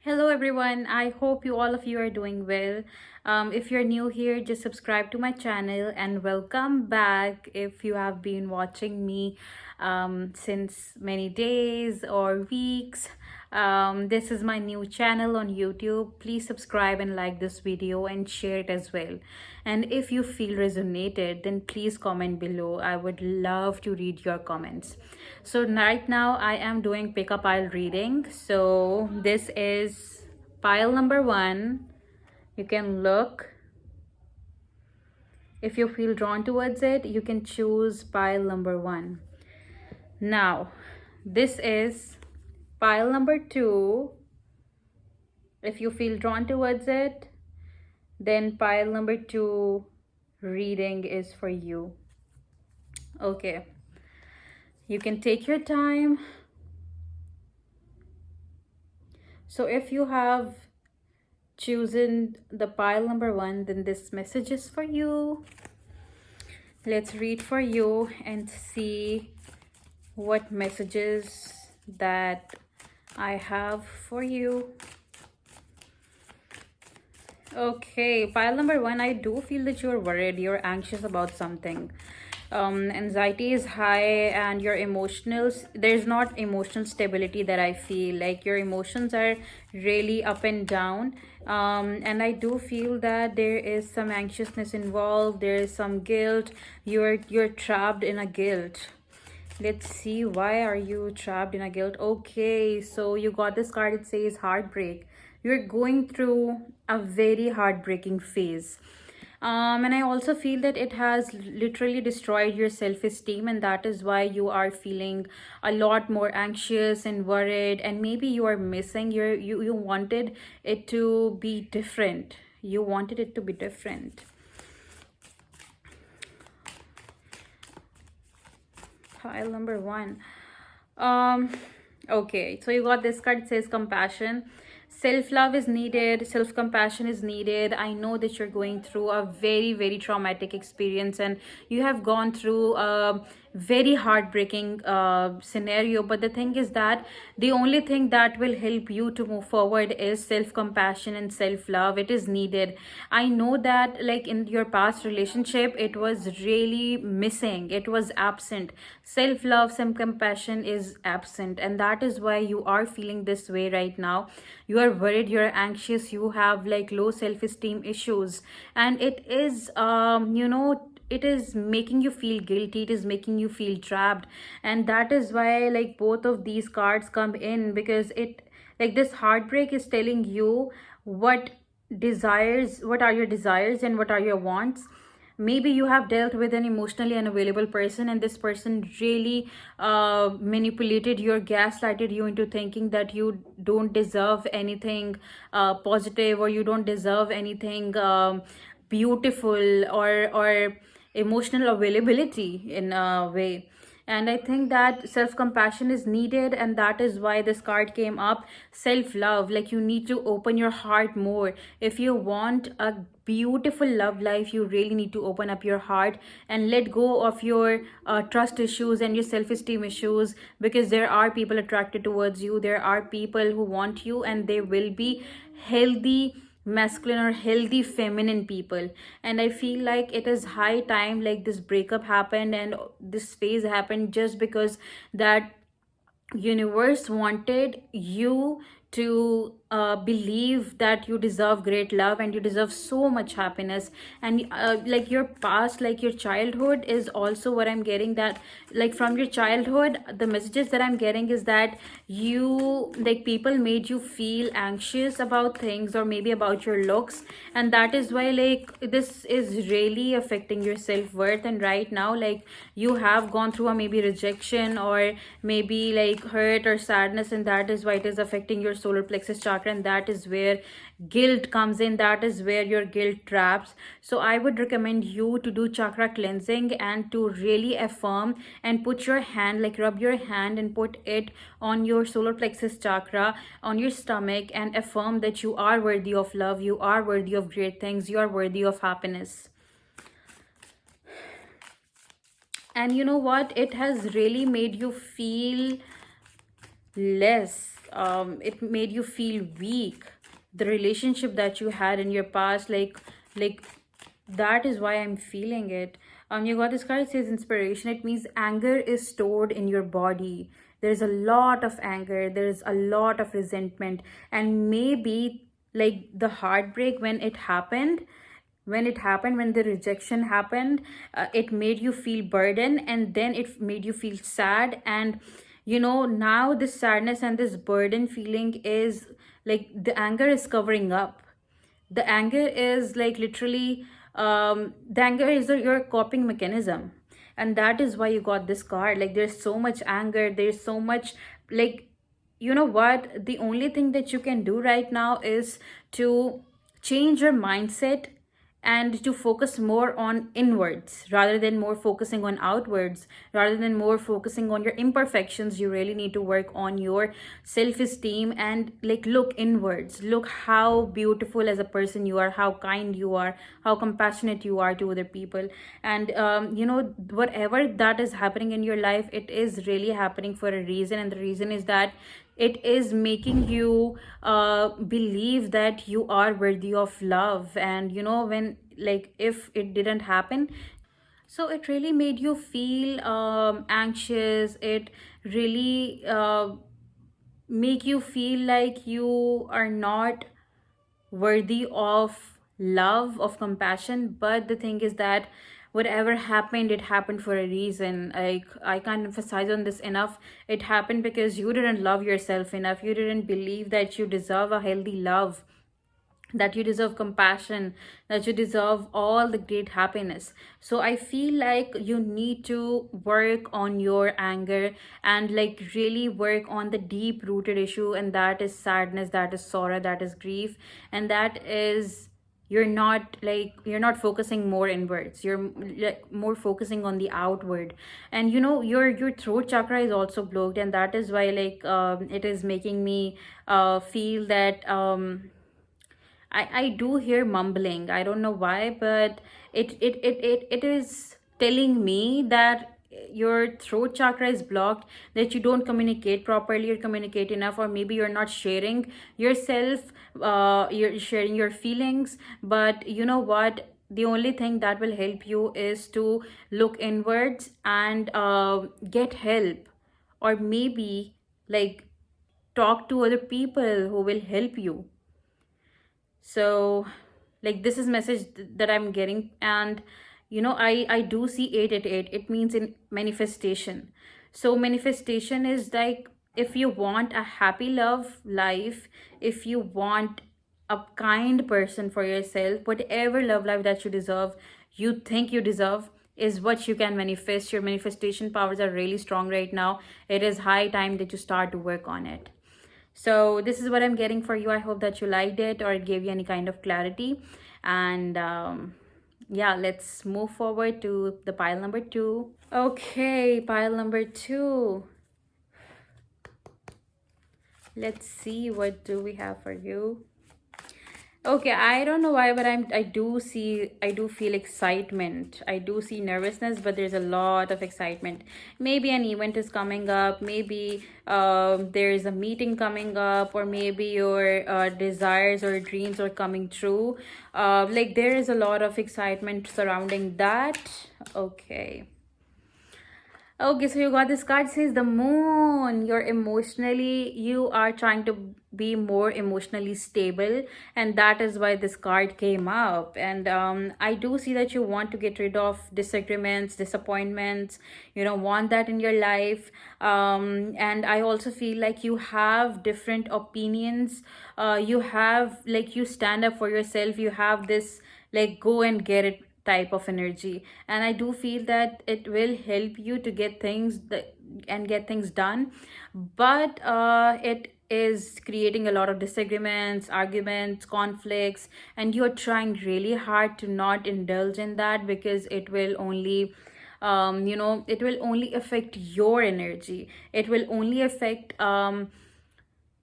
Hello everyone. I hope you all of you are doing well. If you're new here, just subscribe to my channel and welcome back if you have been watching me since many days or weeks. This is my new channel on YouTube. Please subscribe and like this video and share it as well. And if you feel resonated, then please comment below. I would love to read your comments. So right now I am doing pick a pile reading. So this is pile number 1. You can look. If you feel drawn towards it, you can choose pile number 1. Now this is pile number 2. If you feel drawn towards it, then pile number 2 reading is for you. Okay, you can take your time. So if you have chosen the pile number 1, then this message is for you. Let's read for you and see what messages that I have for you. Okay, pile number 1, I do feel that you're worried, you're anxious about something. Anxiety is high and there's not emotional stability that I feel. Like your emotions are really up and down. And I do feel that there is some anxiousness involved, there is some guilt. You're trapped in a guilt. Let's see, why are you trapped in a guilt? Okay, so you got this card. It says heartbreak. You're going through a very heartbreaking phase. And I also feel that it has literally destroyed your self-esteem, and that is why you are feeling a lot more anxious and worried, and maybe you are missing you wanted it to be different. You wanted it to be different. Pile number 1. Okay, so you got this card. It says compassion. Self-love is needed, self-compassion is needed. I know that you're going through a very traumatic experience, and you have gone through a very heartbreaking scenario. But the thing is that the only thing that will help you to move forward is self-compassion and self-love. It is needed. I know that, like, in your past relationship, it was really missing, it was absent. Self-love, self-compassion is absent, and that is why you are feeling this way right now. You are worried, you're anxious, you have like low self-esteem issues, and it is it is making you feel guilty, it is making you feel trapped. And that is why, like, both of these cards come in, because it, like, this heartbreak is telling you what are your desires and what are your wants. Maybe you have dealt with an emotionally unavailable person, and this person really manipulated you or gaslighted you into thinking that you don't deserve anything positive, or you don't deserve anything beautiful, or emotional availability in a way. And I think that self-compassion is needed, and that is why this card came up. Self-love, like, you need to open your heart more. If you want a beautiful love life, you really need to open up your heart and let go of your trust issues and your self-esteem issues, because there are people attracted towards you, there are people who want you, and they will be healthy masculine or healthy feminine people. And I feel like it is high time, like, this breakup happened and this phase happened just because that universe wanted you to believe that you deserve great love and you deserve so much happiness. And like, your past, like your childhood is also what I'm getting, that, like, from your childhood, the messages that I'm getting is that you, like, people made you feel anxious about things, or maybe about your looks, and that is why, like, this is really affecting your self-worth. And right now, like, you have gone through a maybe rejection, or maybe like hurt or sadness, and that is why it is affecting your solar plexus chakra, and that is where guilt comes in, that is where your guilt traps. So I would recommend you to do chakra cleansing and to really affirm and put your hand, like, rub your hand and put it on your solar plexus chakra, on your stomach, and affirm that you are worthy of love, you are worthy of great things, you are worthy of happiness. And you know what, it has really made you feel less. It made you feel weak. The relationship that you had in your past, like that is why I'm feeling it. You got this card, it says inspiration. It means anger is stored in your body. There's a lot of anger, there's a lot of resentment, and maybe like the heartbreak when the rejection happened, it made you feel burden, and then it made you feel sad. And now this sadness and this burden feeling is like the anger is covering up. The anger is like literally, the anger is your coping mechanism, and that is why you got this card. Like there's so much anger, there's so much, like, you know what, the only thing that you can do right now is to change your mindset and to focus more on inwards rather than more focusing on outwards, rather than more focusing on your imperfections. You really need to work on your self-esteem and like look inwards. Look how beautiful as a person you are, how kind you are, how compassionate you are to other people. And whatever that is happening in your life, it is really happening for a reason, and the reason is that it is making you believe that you are worthy of love. And when, like, if it didn't happen, so it really made you feel anxious. It really make you feel like you are not worthy of love, of compassion. But the thing is that whatever happened, it happened for a reason. Like, I can't emphasize on this enough. It happened because you didn't love yourself enough. You didn't believe that you deserve a healthy love, that you deserve compassion, that you deserve all the great happiness. So I feel like you need to work on your anger and like really work on the deep rooted issue, and that is sadness, that is sorrow, that is grief. And that is, you're not focusing more inwards, you're like more focusing on the outward. And your throat chakra is also blocked, and that is why, like, it is making me feel that I do hear mumbling. I don't know why, but it is telling me that your throat chakra is blocked, that you don't communicate properly or communicate enough, or maybe you're not sharing yourself, you're sharing your feelings. But you know what? The only thing that will help you is to look inwards and get help, or maybe like talk to other people who will help you. So like this is message that I'm getting. And I do see 888. It means in manifestation. So manifestation is like, if you want a happy love life, if you want a kind person for yourself, whatever love life that you think you deserve, is what you can manifest. Your manifestation powers are really strong right now. It is high time that you start to work on it. So this is what I'm getting for you. I hope that you liked it, or it gave you any kind of clarity. And yeah, let's move forward to the pile number 2. Okay, pile number 2. Let's see, what do we have for you? Okay, I don't know why, but I do feel excitement. I do see nervousness, but there's a lot of excitement. Maybe an event is coming up, maybe there is a meeting coming up, or maybe your desires or dreams are coming true. Like there is a lot of excitement surrounding that. Okay. Okay, so you got this card, says the moon. You are trying to be more emotionally stable, and that is why this card came up. And I do see that you want to get rid of disagreements, disappointments. You don't want that in your life. And I also feel like you have different opinions. You have, like, you stand up for yourself. You have this, like, go and get it type of energy. And I do feel that it will help you to get things done. But it is creating a lot of disagreements, arguments, conflicts, and you're trying really hard to not indulge in that, because it will only it will only affect your energy. It will only affect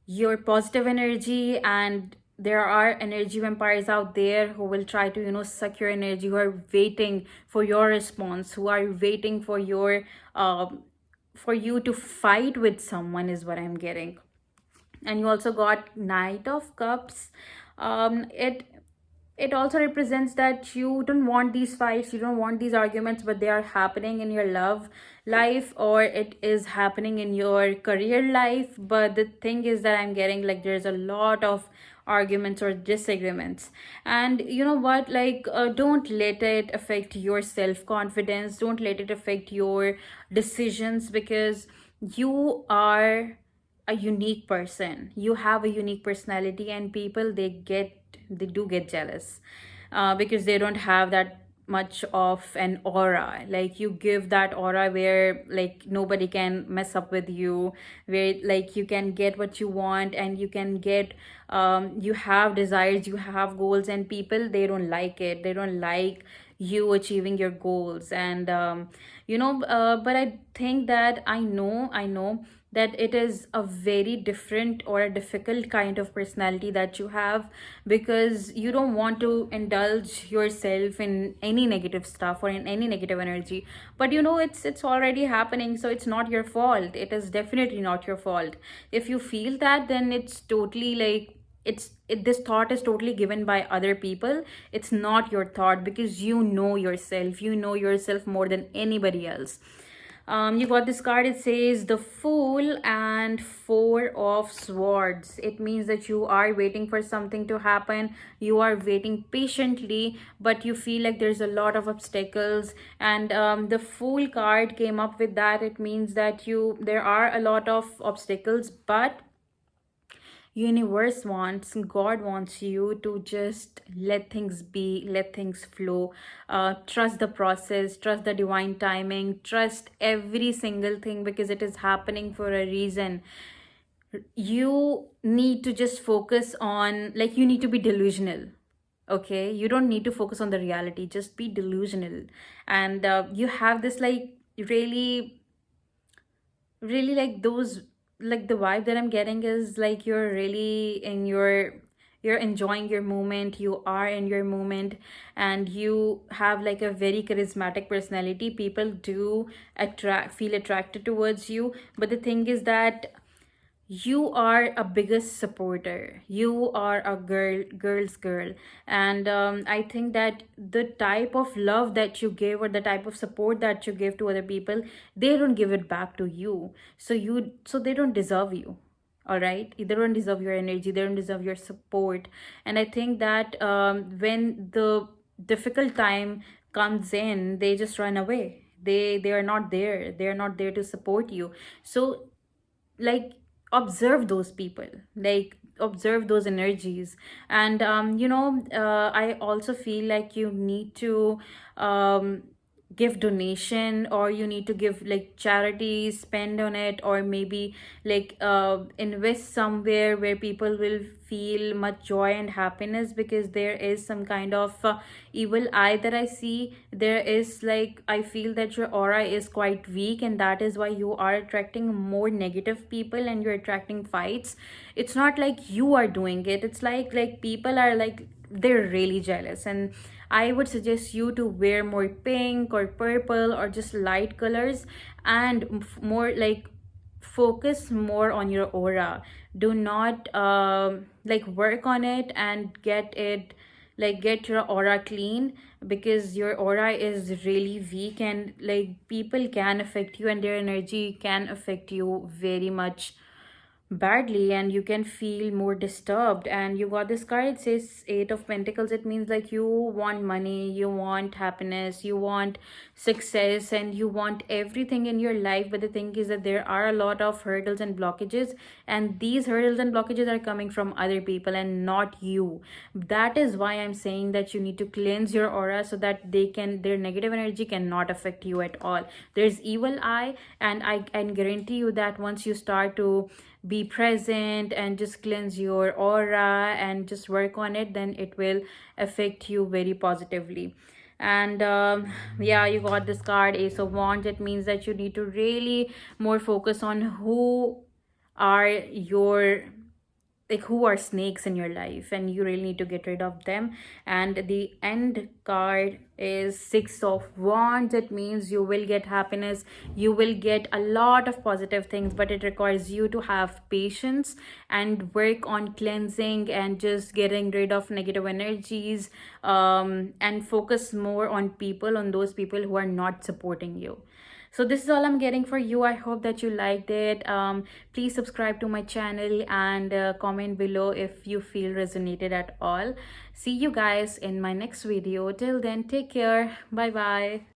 your positive energy. And there are energy vampires out there who will try to suck your energy, who are waiting for your response, who are waiting for your for you to fight with someone is what I'm getting. And you also got Knight of Cups. It also represents that you don't want these fights, you don't want these arguments, but they are happening in your love life, or it is happening in your career life. But the thing is that I'm getting like there's a lot of arguments or disagreements. And you know what, like, don't let it affect your self confidence, don't let it affect your decisions, because you are a unique person, you have a unique personality, and people, they do get jealous, because they don't have that much of an aura. Like, you give that aura where like nobody can mess up with you, where like you can get what you want, and you can get, you have desires, you have goals, and people, they don't like it, they don't like you achieving your goals. And but I think that I know that it is a very different or a difficult kind of personality that you have, because you don't want to indulge yourself in any negative stuff or in any negative energy. But it's already happening, so it's not your fault, it is definitely not your fault. If you feel that, then it's totally like, this thought is totally given by other people, it's not your thought, because you know yourself more than anybody else. You got this card, it says the Fool and Four of Swords. It means that you are waiting for something to happen, you are waiting patiently, but you feel like there's a lot of obstacles. And the Fool card came up with that. It means that there are a lot of obstacles, but universe wants, God wants you to just let things be, let things flow, trust the process, trust the divine timing, trust every single thing, because it is happening for a reason. You need to just focus on, like, you need to be delusional. Okay, you don't need to focus on the reality, just be delusional. And you have this, like, really, really, like, those, like, the vibe that I'm getting is like you're really in your, you're enjoying your moment, you are in your moment, and you have like a very charismatic personality. People do feel attracted towards you. But the thing is that you are a biggest supporter, you are a girl's girl. And I think that the type of love that you give, or the type of support that you give to other people, they don't give it back to you. So they don't deserve you. All right, they don't deserve your energy, they don't deserve your support. And I think that when the difficult time comes in, they just run away. They are not there, they are not there to support you. So, like, observe those people, like, observe those energies. And I also feel like you need to um give donation, or you need to give like charity, spend on it, or maybe like invest somewhere where people will feel much joy and happiness. Because there is some kind of evil eye that I see. There is, like, I feel that your aura is quite weak, and that is why you are attracting more negative people and you're attracting fights. It's not like you are doing it, it's like people are like, they're really jealous. And I would suggest you to wear more pink or purple or just light colors, and more like focus more on your aura. Do not like work on it and get it, like, get your aura clean, because your aura is really weak, and like people can affect you, and their energy can affect you very much badly, and you can feel more disturbed. And you got this card, it says Eight of Pentacles. It means like you want money, you want happiness, you want success, and you want everything in your life. But the thing is that there are a lot of hurdles and blockages, and these hurdles and blockages are coming from other people and not you. That is why I'm saying that you need to cleanse your aura, so that their negative energy cannot affect you at all. There's evil eye, and I can guarantee you that once you start to be present and just cleanse your aura and just work on it, then it will affect you very positively. And yeah, you got this card, Ace of Wands. It means that you need to really more focus on who are your, like who are snakes in your life, and you really need to get rid of them. And the end card is Six of Wands. It means you will get happiness, you will get a lot of positive things, but it requires you to have patience and work on cleansing and just getting rid of negative energies, and focus more on people, on those people who are not supporting you. So this is all I'm getting for you. I hope that you liked it. Please subscribe to my channel and comment below if you feel resonated at all. See you guys in my next video. Till then, take care. Bye bye.